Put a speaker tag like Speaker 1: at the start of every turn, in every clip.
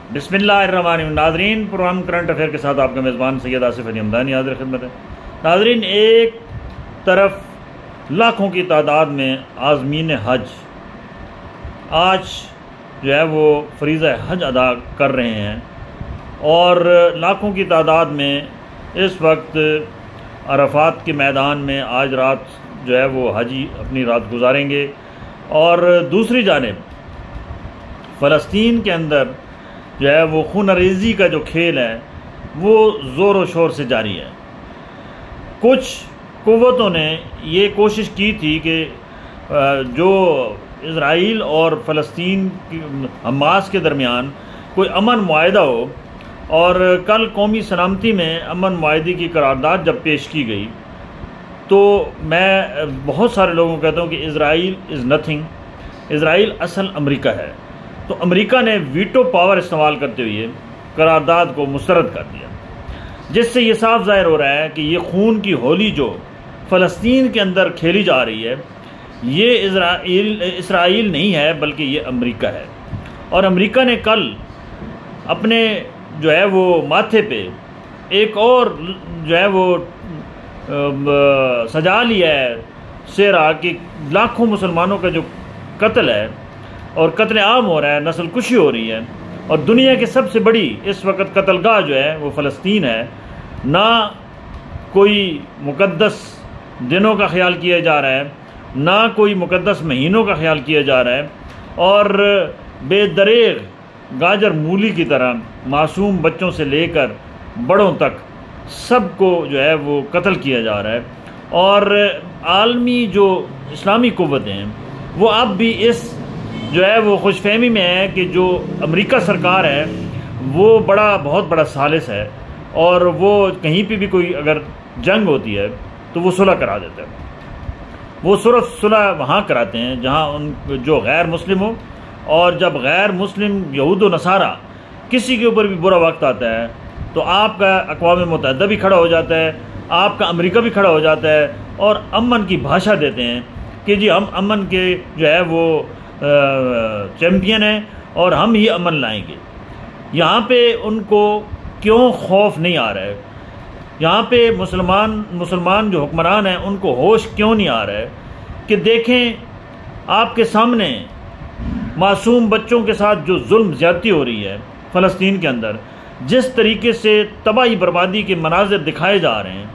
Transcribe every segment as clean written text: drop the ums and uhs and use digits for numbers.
Speaker 1: बिस्मिल्लाहिर्रहमानिर्रहीम। नाज़रीन, programme current affair के साथ आपका मेज़बान सैयद आसिफ अली हमदानी हाज़िर खिदमत है। नाज़रीन, एक तरफ लाखों की तादाद में आज़मीन हज आज जो है वो फ़रीज़ा हज अदा कर रहे हैं और लाखों की तादाद में इस वक्त अरफात के मैदान में आज रात जो है वो हाजी अपनी रात गुजारेंगे। और दूसरी जानिब फ़लस्तीन के अंदर जो है वो खून-रेज़ी का जो खेल है वो ज़ोर व शोर से जारी है। कुछ क़ुव्वतों ने ये कोशिश की थी कि जो इज़राइल और फ़लस्तीन की हमास के दरमियान कोई अमन मुआहदा हो, और कल कौमी सलामती में अमन मुआहदे की करारदाद जब पेश की गई तो मैं बहुत सारे लोगों को कहता हूँ कि इज़राइल इज़ नथिंग, इज़राइल असल अमेरिका है। तो अमेरिका ने वीटो पावर इस्तेमाल करते हुए करारदाद को मुस्तरद कर दिया, जिससे ये साफ ज़ाहिर हो रहा है कि ये खून की होली जो फ़लस्तीन के अंदर खेली जा रही है ये इज़राइल नहीं है बल्कि ये अमेरिका है। और अमेरिका ने कल अपने जो है वो माथे पे एक और जो है वो सजा लिया है सेहरा कि लाखों मुसलमानों का जो कत्ल है और कत्ल आम हो रहा है, नस्ल कुशी हो रही है, और दुनिया की सबसे बड़ी इस वक्त कत्लगाह जो है वो फ़लस्तीन है। ना कोई मुक़द्दस दिनों का ख्याल किया जा रहा है, ना कोई मुक़द्दस महीनों का ख्याल किया जा रहा है, और बेदरेग गाजर मूली की तरह मासूम बच्चों से लेकर बड़ों तक सबको जो है वो कत्ल किया जा रहा है। और आलमी जो इस्लामी क़ुव्वतें हैं वो अब भी इस जो है वो खुशफहमी में है कि जो अमेरिका सरकार है वो बहुत बड़ा सालिस है, और वो कहीं पे भी कोई अगर जंग होती है तो वो सुलह करा देता है। वो सिर्फ सुलह वहाँ कराते हैं जहाँ उन जो गैर मुस्लिम हो, और जब गैर मुस्लिम यहूद व नसारा किसी के ऊपर भी बुरा वक्त आता है तो आपका अक़वाम मुत्तहिदा भी खड़ा हो जाता है, आपका अमेरिका भी खड़ा हो जाता है, और अमन की भाषा देते हैं कि जी हम अमन के जो है वो चैम्पियन हैं और हम ही अमन लाएंगे। यहाँ पे उनको क्यों खौफ नहीं आ रहा है? यहाँ पे मुसलमान जो हुक्मरान हैं उनको होश क्यों नहीं आ रहा है कि देखें आपके सामने मासूम बच्चों के साथ जो जुल्म ज़्यादती हो रही है फ़लस्तीन के अंदर, जिस तरीके से तबाही बर्बादी के मनाज़िर दिखाए जा रहे हैं,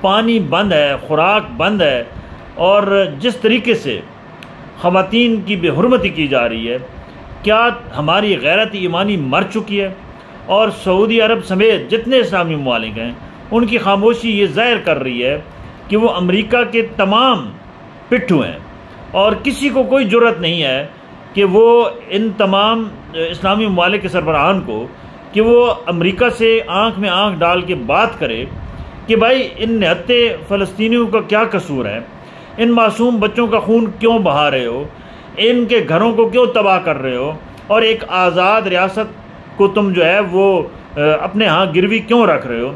Speaker 1: पानी बंद है, खुराक बंद है, और जिस तरीके से ख़वातीन की बेहुरमती की जा रही है, क्या हमारी गैरत ईमानी मर चुकी है? और सऊदी अरब समेत जितने इस्लामी ममालिक हैं उनकी खामोशी ये ज़ाहिर कर रही है कि वो अमेरिका के तमाम पिट्ठू हैं, और किसी को कोई जुर्रत नहीं है कि वो इन तमाम इस्लामी ममालिक के सरबराहान को कि वो अमेरिका से आँख में आँख डाल के बात करे कि भाई इन निहत्ते फ़लस्तीनियों का क्या कसूर है, इन मासूम बच्चों का खून क्यों बहा रहे हो, इनके घरों को क्यों तबाह कर रहे हो, और एक आज़ाद रियासत को तुम जो है वो अपने यहाँ गिरवी क्यों रख रहे हो।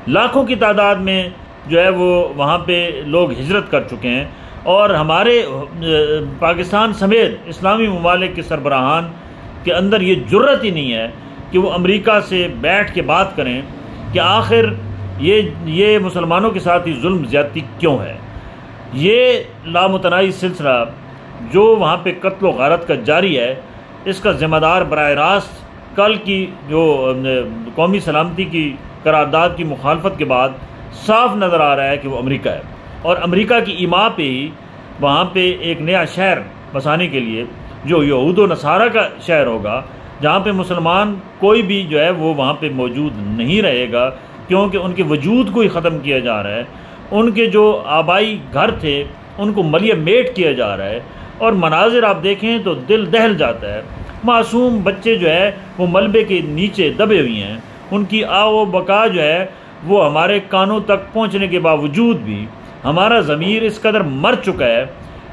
Speaker 1: लाखों की तादाद में जो है वो वहाँ पे लोग हिजरत कर चुके हैं, और हमारे पाकिस्तान समेत इस्लामी ममालिक के सरबराहान के अंदर ये जुर्रत ही नहीं है कि वो अमेरिका से बैठ के बात करें कि आखिर ये मुसलमानों के साथ ही जुल्म ज़्यादती क्यों है। ये लामुतनाही सिलसिला जो वहाँ पे कत्ल व गारत का जारी है, इसका ज़िम्मेदार बराह रास्त कल की जो कौमी सलामती की करारदाद की मुखालफत के बाद साफ नज़र आ रहा है कि वो अमेरिका है। और अमेरिका की ईमा पे ही वहाँ पे एक नया शहर बसाने के लिए जो यहूद व नसारा का शहर होगा, जहाँ पे मुसलमान कोई भी जो है वो वहाँ पे मौजूद नहीं रहेगा, क्योंकि उनके वजूद को ही ख़त्म किया जा रहा है। उनके जो आबाई घर थे उनको मलिया मेट किया जा रहा है, और मनाजिर आप देखें तो दिल दहल जाता है। मासूम बच्चे जो है वो मलबे के नीचे दबे हुए हैं, उनकी आओ बका जो है वो हमारे कानों तक पहुँचने के बावजूद भी हमारा ज़मीर इस कदर मर चुका है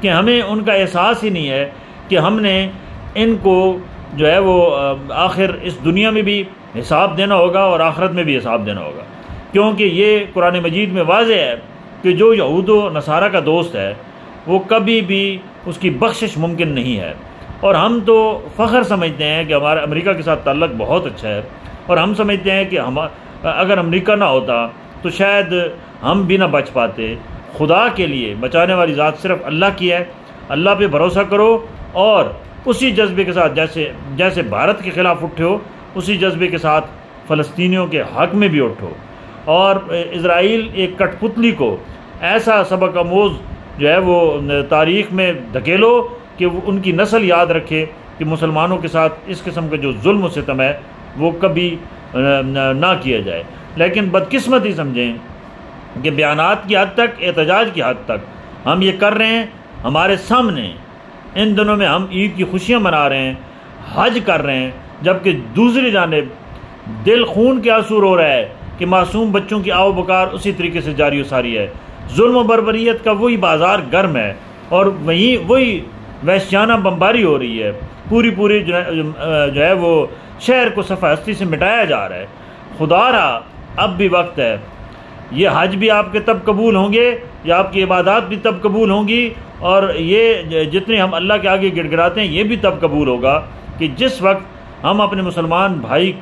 Speaker 1: कि हमें उनका एहसास ही नहीं है कि हमने इनको जो है वो आखिर इस दुनिया में भी हिसाब देना होगा और आखिरत में भी हिसाब देना होगा। क्योंकि ये कुरान मजीद में वाज़ेह है कि जो यहूद व नसारा का दोस्त है वो कभी भी उसकी बख्शिश मुमकिन नहीं है। और हम तो फ़ख्र समझते हैं कि हमारा अमेरिका के साथ ताल्लुक़ बहुत अच्छा है, और हम समझते हैं कि अगर अमेरिका ना होता तो शायद हम भी ना बच पाते। खुदा के लिए बचाने वाली ज़ात सिर्फ अल्लाह की है। अल्लाह पे भरोसा करो और उसी जज्बे के साथ जैसे भारत के ख़िलाफ़ उठे हो, उसी जज्बे के साथ फ़लस्तीनियों के हक़ में भी उठो। और इज़राइल एक कठपुतली को ऐसा सबक आमोज़ जो है वो तारीख़ में धकेलो कि वो उनकी नस्ल याद रखे कि मुसलमानों के साथ इस किस्म का जो जुल्म व सितम है वो कभी ना किया जाए। लेकिन बदकिस्मती समझें कि बयानात की हद तक, एहतजाज की हद तक हम ये कर रहे हैं। हमारे सामने इन दिनों में हम ईद की खुशियाँ मना रहे हैं, हज कर रहे हैं, जबकि दूसरी जानिब दिल खून के आंसू रो रहा है कि मासूम बच्चों की आओ बकार उसी तरीके से जारी सारी है। जुल्म बर्बरियत का वही बाज़ार गर्म है और वही वहशियाना बमबारी हो रही है। पूरी जो है वो शहर को सफ़ा हस्ती से मिटाया जा रहा है। खुदारा अब भी वक्त है। ये हज भी आपके तब कबूल होंगे या आपकी इबादत भी तब कबूल होंगी, और ये जितने हम अल्लाह के आगे गिड़गिड़ाते हैं ये भी तब कबूल होगा कि जिस वक्त हम अपने मुसलमान भाई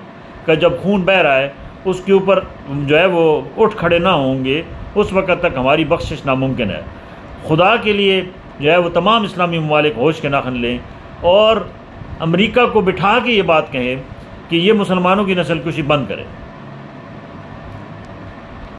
Speaker 1: का जब खून बह रहा है उसके ऊपर जो है वो उठ खड़े ना होंगे, उस वक्त तक हमारी बख्शिश नामुमकिन है। खुदा के लिए जो है वो तमाम इस्लामी ममालिक होश के नाखन लें और अमेरिका को बिठा के ये बात कहें कि ये मुसलमानों की नस्ल कुशी बंद करें।